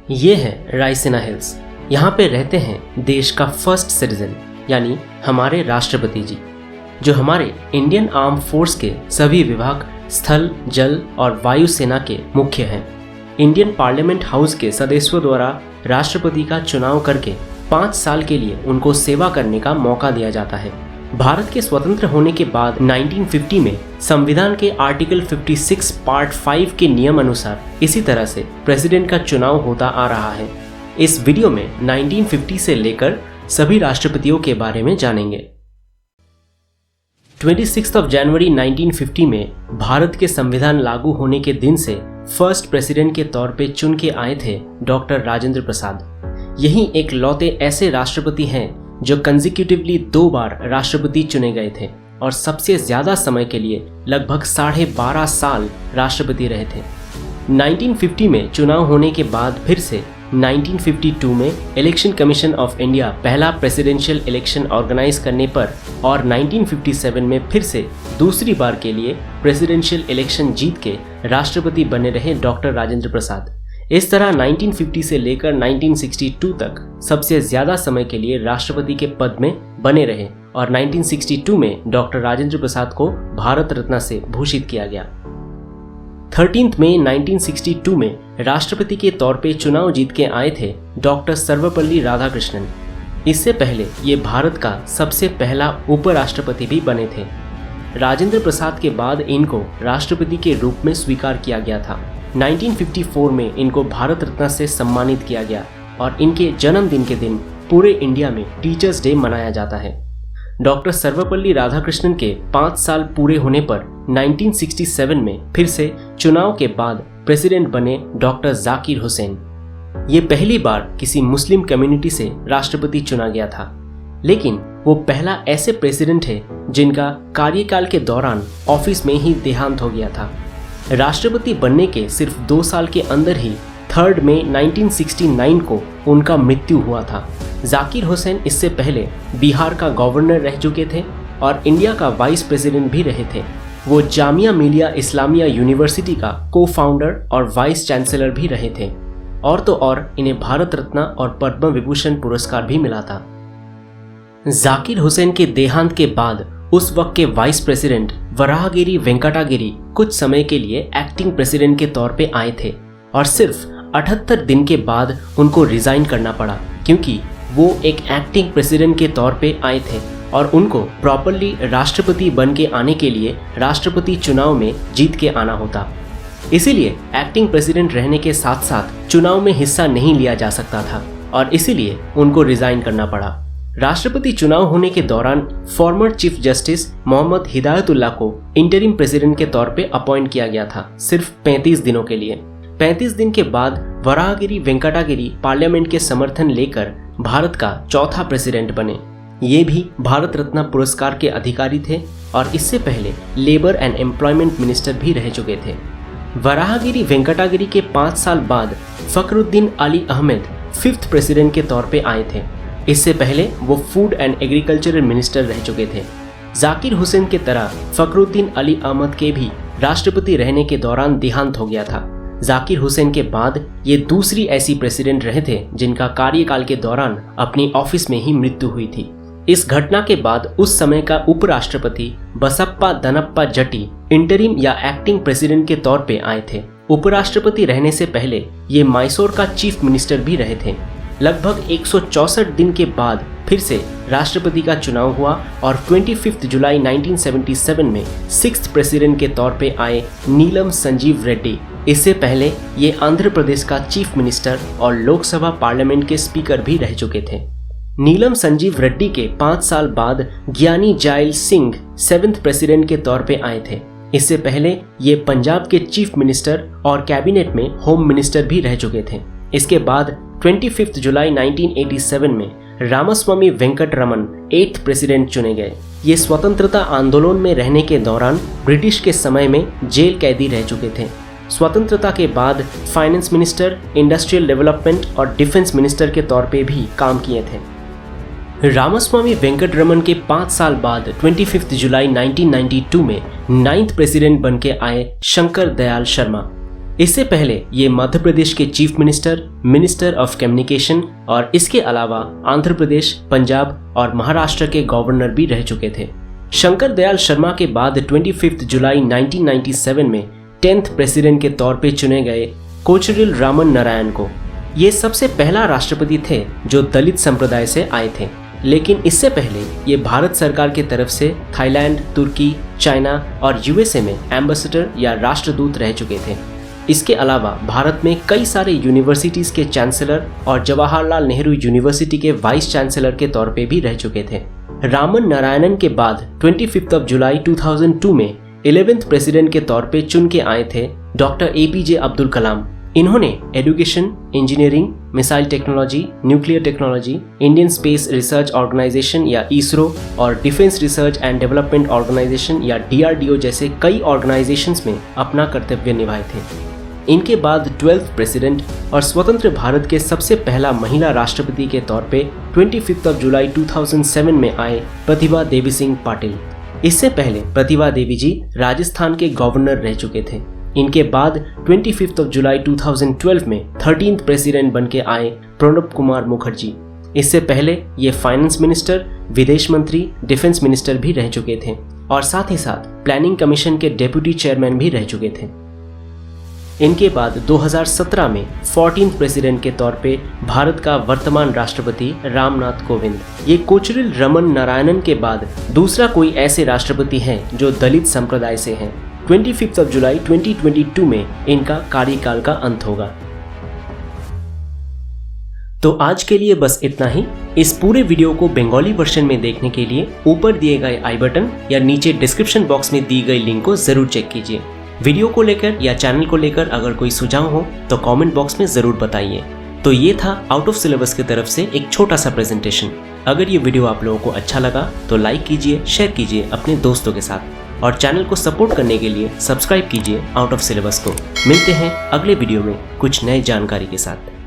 ये है रायसीना हिल्स। यहाँ पे रहते हैं देश का फर्स्ट सिटीजन यानी हमारे राष्ट्रपति जी, जो हमारे इंडियन आर्म फोर्स के सभी विभाग स्थल, जल और वायु सेना के मुख्य हैं। इंडियन पार्लियामेंट हाउस के सदस्यों द्वारा राष्ट्रपति का चुनाव करके 5 साल के लिए उनको सेवा करने का मौका दिया जाता है। भारत के स्वतंत्र होने के बाद 1950 में संविधान के आर्टिकल 56 पार्ट 5 के नियम अनुसार इसी तरह से प्रेसिडेंट का चुनाव होता आ रहा है। इस वीडियो में 1950 से लेकर सभी राष्ट्रपतियों के बारे में जानेंगे। 26 जनवरी 1950 में भारत के संविधान लागू होने के दिन से फर्स्ट प्रेसिडेंट के तौर पे चुन के आए थे डॉक्टर राजेंद्र प्रसाद। यही एक लौते ऐसे राष्ट्रपति हैं जो कंसेक्यूटिवली 2 बार राष्ट्रपति चुने गए थे और सबसे ज्यादा समय के लिए लगभग 12.5 साल राष्ट्रपति रहे थे। 1950 में चुनाव होने के बाद फिर से 1952 में इलेक्शन कमीशन ऑफ इंडिया पहला प्रेसिडेंशियल इलेक्शन ऑर्गेनाइज करने पर और 1957 में फिर से दूसरी बार के लिए प्रेसिडेंशियल इलेक्शन जीत के राष्ट्रपति बने रहे डॉक्टर राजेंद्र प्रसाद। इस तरह 1950 से लेकर 1962 तक सबसे ज्यादा समय के लिए राष्ट्रपति के पद में बने रहे और 1962 में डॉक्टर राजेंद्र प्रसाद को भारत रत्न से भूषित किया गया। 13 मई 1962 में राष्ट्रपति के तौर पे चुनाव जीत के आए थे डॉक्टर सर्वपल्ली राधाकृष्णन। इससे पहले ये भारत का सबसे पहला उपराष्ट्रपति भी बने थे। राजेंद्र प्रसाद के बाद इनको राष्ट्रपति के रूप में स्वीकार किया गया था। 1954 में इनको भारत रत्न से सम्मानित किया गया और इनके जन्मदिन के दिन पूरे इंडिया में टीचर्स डे मनाया जाता है। डॉक्टर सर्वपल्ली राधाकृष्णन के 5 साल पूरे होने पर 1967 में फिर से चुनाव के बाद प्रेसिडेंट बने डॉक्टर जाकिर हुसैन। ये पहली बार किसी मुस्लिम कम्युनिटी से राष्ट्रपति चुना गया था, लेकिन वो पहला ऐसे प्रेसिडेंट है जिनका कार्यकाल के दौरान ऑफिस में ही देहांत हो गया था। राष्ट्रपति बनने के सिर्फ 2 साल के अंदर ही 3 मई 1969 को उनका मृत्यु हुआ था। जाकिर हुसैन इससे पहले बिहार का गवर्नर रह चुके थे और इंडिया का वाइस प्रेसिडेंट भी रहे थे। वो जामिया मिलिया इस्लामिया यूनिवर्सिटी का को फाउंडर और वाइस चांसलर भी रहे थे। और तो और इन्हें भारत रत्न और पद्म विभूषण पुरस्कार भी मिला था। जाकिर हुसैन के देहांत के बाद उस वक्त के वाइस प्रेसिडेंट वराहगिरी वेंकटागिरी कुछ समय के लिए एक्टिंग प्रेसिडेंट के तौर पे आए थे और सिर्फ 78 दिन के बाद उनको रिजाइन करना पड़ा, क्योंकि वो एक एक्टिंग प्रेसिडेंट के तौर पे आए थे और उनको प्रॉपरली राष्ट्रपति बन के आने के लिए राष्ट्रपति चुनाव में जीत के आना होता। इसीलिए एक्टिंग प्रेसिडेंट रहने के साथ साथ चुनाव में हिस्सा नहीं लिया जा सकता था और इसीलिए उनको रिजाइन करना पड़ा। राष्ट्रपति चुनाव होने के दौरान former chief justice Mohammad Hidayatullah को इंटरिम प्रेसिडेंट के तौर पे अपॉइंट किया गया था, सिर्फ 35 दिनों के लिए। 35 दिन के बाद वराहगिरी वेंकटागिरी पार्लियामेंट के समर्थन लेकर भारत का चौथा प्रेसिडेंट बने। ये भी भारत रत्न पुरस्कार के अधिकारी थे और इससे पहले लेबर एंड एम्प्लॉयमेंट मिनिस्टर भी रह चुके थे। वराहगिरी वेंकटागिरी के 5 साल बाद फखरुद्दीन अली अहमद 5th प्रेसिडेंट के तौर पे आए थे। इससे पहले वो फूड एंड एग्रीकल्चरल मिनिस्टर रह चुके थे। जाकिर हुसैन के तरह फखरुद्दीन अली अहमद के भी राष्ट्रपति रहने के दौरान देहांत हो गया था। जाकिर हुसैन के बाद ये दूसरी ऐसी प्रेसिडेंट रहे थे जिनका कार्यकाल के दौरान अपनी ऑफिस में ही मृत्यु हुई थी। इस घटना के बाद उस समय का उपराष्ट्रपति बसप्पा दनप्पा जट्टी इंटरिम या एक्टिंग प्रेसिडेंट के तौर पे आए थे। उपराष्ट्रपति रहने से पहले ये मैसूर का चीफ मिनिस्टर भी रहे थे। लगभग 164 दिन के बाद फिर से राष्ट्रपति का चुनाव हुआ और 25 जुलाई 1977 में 6th प्रेसिडेंट के तौर पे आए नीलम संजीव रेड्डी। इससे पहले ये आंध्र प्रदेश का चीफ मिनिस्टर और लोकसभा पार्लियामेंट के स्पीकर भी रह चुके थे। नीलम संजीव रेड्डी के 5 साल बाद ज्ञानी जाइल सिंह 7th प्रेसिडेंट के तौर पे आए थे। इससे पहले ये पंजाब के चीफ मिनिस्टर और कैबिनेट में होम मिनिस्टर भी रह चुके थे। इसके बाद 25 जुलाई 1987 में रामास्वामी वेंकटरमन 8th प्रेसिडेंट चुने गए। ये स्वतंत्रता आंदोलन में रहने के दौरान ब्रिटिश के समय में जेल कैदी रह चुके थे। स्वतंत्रता के बाद फाइनेंस मिनिस्टर, इंडस्ट्रियल डेवलपमेंट और डिफेंस मिनिस्टर के तौर पे भी काम किए थे। रामास्वामी वेंकटरमन के 5 साल बाद 25 जुलाई 1992 में 9th प्रेसिडेंट बन के आए शंकर दयाल शर्मा। इससे पहले ये मध्य प्रदेश के chief minister, minister of communication और इसके अलावा आंध्र प्रदेश, पंजाब और महाराष्ट्र के गवर्नर भी रह चुके थे। शंकर दयाल शर्मा के बाद 25 जुलाई 1997 में 10th प्रेसिडेंट के तौर पे चुने गए कोचुरिल रामन नारायण को ये सबसे पहला राष्ट्रपति थे जो दलित संप्रदाय से आए थे। लेकिन इससे पहले ये भारत सरकार की तरफ से थाईलैंड, तुर्की, चाइना और यूएसए में एम्बेसडर या राष्ट्रदूत रह चुके थे। इसके अलावा भारत में कई सारे यूनिवर्सिटीज के चांसलर और जवाहरलाल नेहरू यूनिवर्सिटी के वाइस चांसलर के तौर पे भी रह चुके थे। रामन नारायणन के बाद 25 जुलाई 2002 में 11th प्रेसिडेंट के तौर पे चुन के आए थे डॉक्टर APJ अब्दुल कलाम। इन्होंने education, engineering, missile technology, nuclear technology, Indian space research organisation या इसरो और defence research and development organisation या DRDO जैसे कई ऑर्गेनाइजेशंस में अपना कर्तव्य निभाए थे। इनके बाद 12th प्रेसिडेंट और स्वतंत्र भारत के सबसे पहला महिला राष्ट्रपति के तौर पे 25 जुलाई 2007 में आए प्रतिभा देवी सिंह पाटिल। इससे पहले प्रतिभा देवी जी राजस्थान के गवर्नर रह चुके थे। इनके बाद 25 जुलाई 2012 में 13th प्रेसिडेंट बन के आए प्रणब कुमार मुखर्जी। इससे पहले ये फाइनेंस मिनिस्टर, विदेश मंत्री, डिफेंस मिनिस्टर भी रह चुके थे और साथ ही साथ प्लानिंग कमीशन के डेप्यूटी चेयरमैन भी रह चुके थे। इनके बाद 2017 में 14th प्रेसिडेंट के तौर पे भारत का वर्तमान राष्ट्रपति रामनाथ कोविंद। ये कोचुरिल रमन नारायणन के बाद दूसरा कोई ऐसे राष्ट्रपति हैं जो दलित संप्रदाय से हैं। 25 जुलाई 2022 में इनका कार्यकाल का अंत होगा। तो आज के लिए बस इतना ही। इस पूरे वीडियो को बंगाली वर्जन में देखने के लिए ऊपर दिए गए आई बटन या नीचे डिस्क्रिप्शन बॉक्स में दी गई लिंक को जरूर चेक कीजिए। वीडियो को लेकर या चैनल को लेकर अगर कोई सुझाव हो तो कमेंट बॉक्स में जरूर बताइए। तो ये था आउट ऑफ सिलेबस की तरफ से एक छोटा सा प्रेजेंटेशन। अगर ये वीडियो आप लोगों को अच्छा लगा तो लाइक कीजिए, शेयर कीजिए अपने दोस्तों के साथ और चैनल को सपोर्ट करने के लिए सब्सक्राइब कीजिए आउट ऑफ सिलेबस को। मिलते हैं अगले वीडियो में कुछ नए जानकारी के साथ।